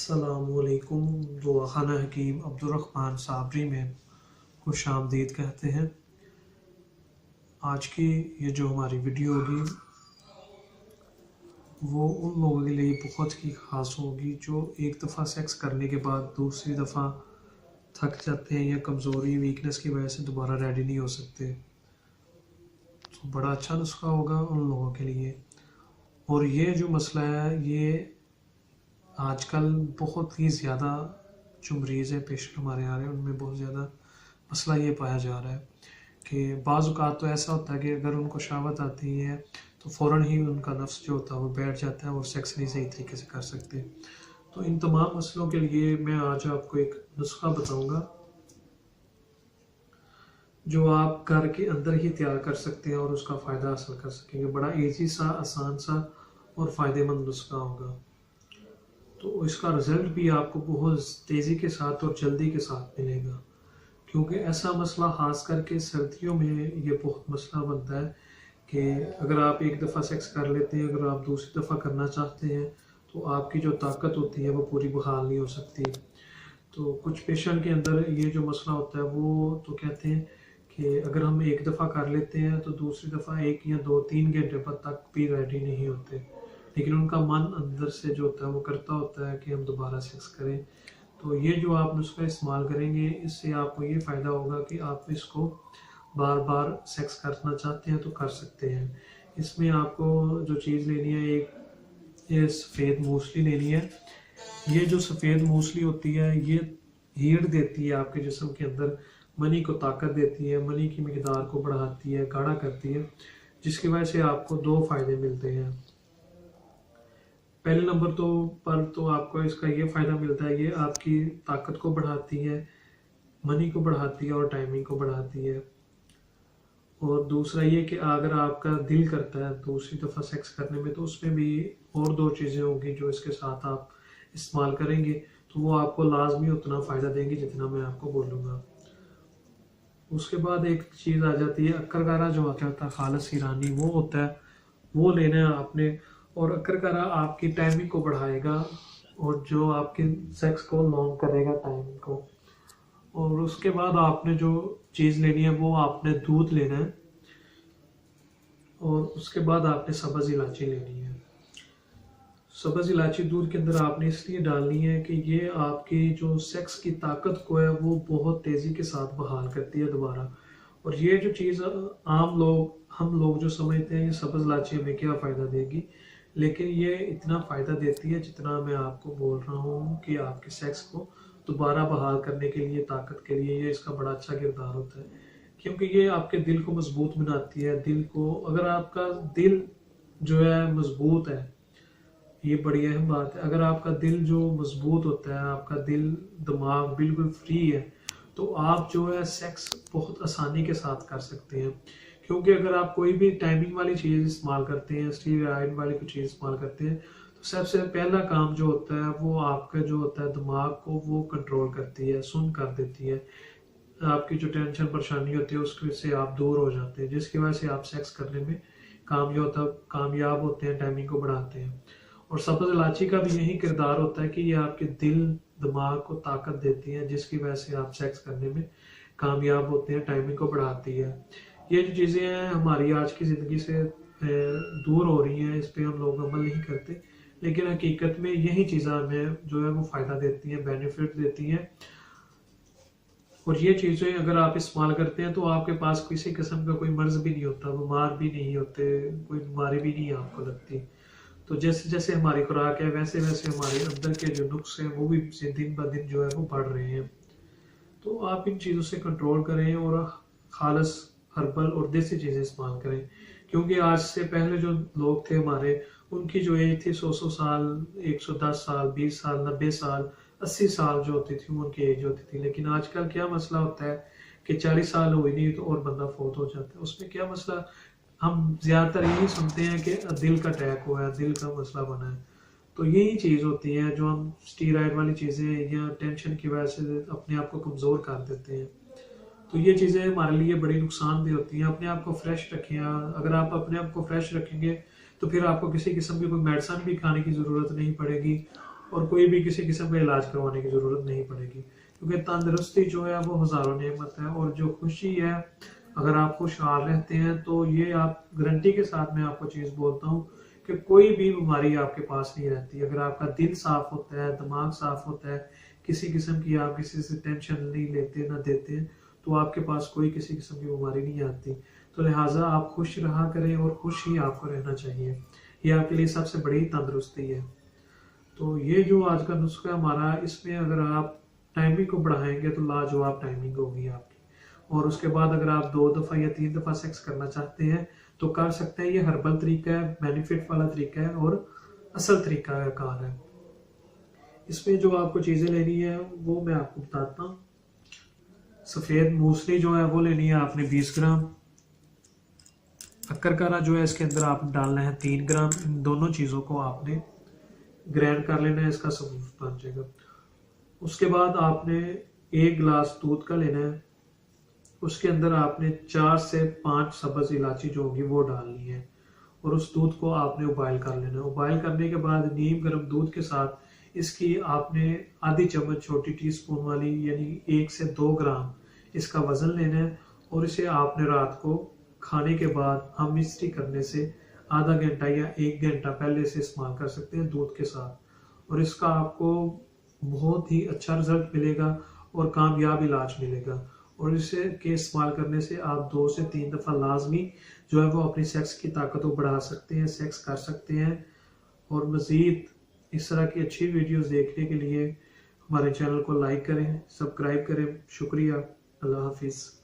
अस्सलामुअलैकुम। दुआखाना हकीम अब्दुर्रहमान साबरी में खुश आमदीद कहते हैं। आज की ये जो हमारी वीडियो होगी वो उन लोगों के लिए बहुत ही ख़ास होगी जो एक दफ़ा सेक्स करने के बाद दूसरी दफ़ा थक जाते हैं या कमज़ोरी वीकनेस की वजह से दोबारा रेडी नहीं हो सकते। तो बड़ा अच्छा नुस्खा होगा उन लोगों के लिए। और ये जो मसला है ये आजकल बहुत ही ज़्यादा जो मरीज़ है पेशेंट हमारे आ रहे हैं उनमें बहुत ज़्यादा मसला ये पाया जा रहा है कि बाज़ औक़ात तो ऐसा होता है कि अगर उनको शहावत आती है तो फ़ौरन ही उनका नफ्स जो होता है वो बैठ जाता है और सेक्स नहीं सही तरीके से कर सकते। तो इन तमाम मसलों के लिए मैं आज आपको एक नुस्खा बताऊंगा जो आप घर के अंदर ही तैयार कर सकते हैं और उसका फ़ायदा हासिल कर सकेंगे। बड़ा ईजी सा, आसान सा और फ़ायदेमंद नुस्खा होगा। तो इसका रिज़ल्ट भी आपको बहुत तेज़ी के साथ और जल्दी के साथ मिलेगा, क्योंकि ऐसा मसला ख़ास करके सर्दियों में ये बहुत मसला बनता है कि अगर आप एक दफ़ा सेक्स कर लेते हैं, अगर आप दूसरी दफ़ा करना चाहते हैं तो आपकी जो ताकत होती है वो पूरी बहाल नहीं हो सकती। तो कुछ पेशेंट के अंदर ये जो मसला होता है वो तो कहते हैं कि अगर हम एक दफ़ा कर लेते हैं तो दूसरी दफ़ा 1 या 2-3 घंटे पर तक भी रेडी नहीं होते, लेकिन उनका मन अंदर से जो होता है वो करता होता है कि हम दोबारा सेक्स करें। तो ये जो आप नुस्खा इस्तेमाल करेंगे इससे आपको ये फ़ायदा होगा कि आप इसको बार बार सेक्स करना चाहते हैं तो कर सकते हैं। इसमें आपको जो चीज़ लेनी है, एक ये सफ़ेद मूसली लेनी है। ये जो सफ़ेद मूसली होती है ये हीट देती है आपके जिस्म के अंदर, मनी को ताकत देती है, मनी की मिकदार को बढ़ाती है, गाढ़ा करती है, जिसकी वजह से आपको 2 फ़ायदे मिलते हैं। पहले नंबर तो आपको इसका ये फ़ायदा मिलता है, ये आपकी ताकत को बढ़ाती है, मनी को बढ़ाती है और टाइमिंग को बढ़ाती है। और दूसरा ये कि अगर आपका दिल करता है दूसरी दफ़ा सेक्स करने में तो उसमें भी और 2 चीज़ें होंगी जो इसके साथ आप इस्तेमाल करेंगे तो वो आपको लाजमी उतना फ़ायदा देंगी जितना मैं आपको बोलूँगा। उसके बाद एक चीज़ आ जाती है अक्करकारा, जो होता है खालिस ईरानी, वो होता है, वो लेना है आपने। और अक्करकारा आपकी टाइमिंग को बढ़ाएगा और जो आपके सेक्स को लॉन्ग करेगा टाइमिंग को। और उसके बाद आपने जो चीज़ लेनी है वो आपने दूध लेना है और उसके बाद आपने सब्ज़ इलायची लेनी है। सब्ज़ इलायची दूध के अंदर आपने इसलिए डालनी है कि ये आपकी जो सेक्स की ताकत को है वो बहुत तेज़ी के साथ बहाल करती है दोबारा। और ये जो चीज़ हम लोग जो समझते हैं ये सब्ज़ इलायची हमें क्या फ़ायदा देगी, लेकिन ये इतना फ़ायदा देती है जितना मैं आपको बोल रहा हूँ कि आपके सेक्स को दोबारा बहाल करने के लिए, ताकत के लिए ये इसका बड़ा अच्छा किरदार होता है। क्योंकि ये आपके दिल को मजबूत बनाती है। दिल को, अगर आपका दिल जो है मजबूत है, ये बड़ी अहम बात है, अगर आपका दिल जो मजबूत होता है, आपका दिल दिमाग बिल्कुल फ्री है, तो आप जो है सेक्स बहुत आसानी के साथ कर सकते हैं। क्योंकि अगर आप कोई भी टाइमिंग वाली चीज़ इस्तेमाल करते हैं, स्टीरॉयड वाली कोई चीज़ इस्तेमाल करते हैं, तो सबसे पहला काम जो होता है वो आपका जो होता है दिमाग को वो कंट्रोल करती है, सुन कर देती है। आपकी जो टेंशन परेशानी होती है उसके से आप दूर हो जाते हैं, जिसकी वजह से आप सेक्स करने में कामयाब होते हैं, टाइमिंग को बढ़ाते हैं। और सब्ज़ इलायची का भी यही किरदार होता है कि ये आपके दिल दिमाग को ताकत देती है, जिसकी वजह से आप सेक्स करने में कामयाब होते हैं, टाइमिंग को बढ़ाती है। ये जो चीज़ें हैं हमारी आज की ज़िंदगी से दूर हो रही हैं, इस पर हम लोग अमल नहीं करते, लेकिन हकीकत में यही चीज़ें हमें जो है वो फ़ायदा देती हैं, बेनिफिट देती हैं। और ये चीज़ें अगर आप इस्तेमाल करते हैं तो आपके पास किसी किस्म का कोई मर्ज़ भी नहीं होता, बीमार भी नहीं होते, कोई बीमारी भी नहीं आपको लगती। तो जैसे जैसे हमारी खुराक है वैसे वैसे हमारे अंदर के जो नुक्स हैं वो भी दिन ब दिन जो है वो बढ़ रहे हैं। तो आप इन चीज़ों से कंट्रोल करें और खालिस हर्बल और देसी चीज़ें इस्तेमाल करें। क्योंकि आज से पहले जो लोग थे हमारे, उनकी जो एज थी 100 साल, 110 साल, 20 साल, 90 साल, 80 साल जो होती थी उनकी एज होती थी। लेकिन आजकल क्या मसला होता है कि 40 साल हो ही नहीं तो और बंदा फौत हो जाता है। उसमें क्या मसला, हम ज़्यादातर यही सुनते हैं कि दिल का अटैक हुआ है, दिल का मसला बना है। तो यही चीज़ होती है जो हम स्टीरॉयड वाली चीज़ें या टेंशन की वजह से अपने आप को कमज़ोर कर देते हैं। तो ये चीज़ें हमारे लिए बड़ी नुकसानदेह होती हैं। अपने आप को फ्रेश रखें। अगर आप अपने आप को फ्रेश रखेंगे तो फिर आपको किसी किस्म की कोई मेडिसिन भी खाने की ज़रूरत नहीं पड़ेगी और कोई भी किसी किस्म का इलाज करवाने की ज़रूरत नहीं पड़ेगी, क्योंकि तंदुरुस्ती जो है वो हज़ारों नेमत है। और जो खुशी है, अगर आप खुशहाल रहते हैं तो ये आप गारंटी के साथ मैं आपको चीज़ बोलता हूँ कि कोई भी बीमारी आपके पास नहीं रहती। अगर आपका दिल साफ होता है, दिमाग साफ होता है, किसी किस्म की आप किसी से टेंशन नहीं लेते ना देते हैं, तो आपके पास कोई किसी किस्म की बीमारी नहीं आती। तो लिहाजा आप खुश रहा करें और खुश ही आपको रहना चाहिए, ये आपके लिए सबसे बड़ी तंदुरुस्ती है। तो ये जो आज का नुस्खा है हमारा, इसमें अगर आप टाइमिंग को बढ़ाएंगे तो लाजवाब टाइमिंग होगी आपकी। और उसके बाद अगर आप 2 दफ़ा या 3 दफ़ा सेक्स करना चाहते हैं तो कर सकते हैं। ये हर्बल तरीका है, बेनिफिट वाला तरीका है और असल तरीका है कार है। इसमें जो आपको चीज़ें लेनी है वो मैं आपको बताता हूँ। सफ़ेद मूसली जो है वो लेनी है आपने 20 ग्राम। अक्करकारा जो है इसके अंदर आप डालना है 3 ग्राम। इन दोनों चीज़ों को आपने ग्राइंड कर लेना है, इसका सबूत बन जाएगा। उसके बाद आपने 1 गिलास दूध का लेना है, उसके अंदर आपने 4 से 5 सब्ज इलायची जो होगी वो डालनी है और उस दूध को आपने उबाइल कर लेना है। उबाइल करने के बाद नीम गर्म दूध के साथ इसकी आपने आधी चम्मच छोटी टीस्पून वाली यानी 1 से 2 ग्राम इसका वजन लेना है और इसे आपने रात को खाने के बाद हम मिस्ट्री करने से आधा घंटा या 1 घंटा पहले से इस्तेमाल कर सकते हैं दूध के साथ। और इसका आपको बहुत ही अच्छा रिजल्ट मिलेगा और कामयाब इलाज मिलेगा। और इसे के इस्तेमाल करने से आप 2 से 3 दफ़ा लाजमी जो है वो अपनी सेक्स की ताकत को बढ़ा सकते हैं, सेक्स कर सकते हैं। और मज़ीद इस तरह की अच्छी वीडियोस देखने के लिए हमारे चैनल को लाइक करें, सब्सक्राइब करें। शुक्रिया। अल्लाह हाफिज़।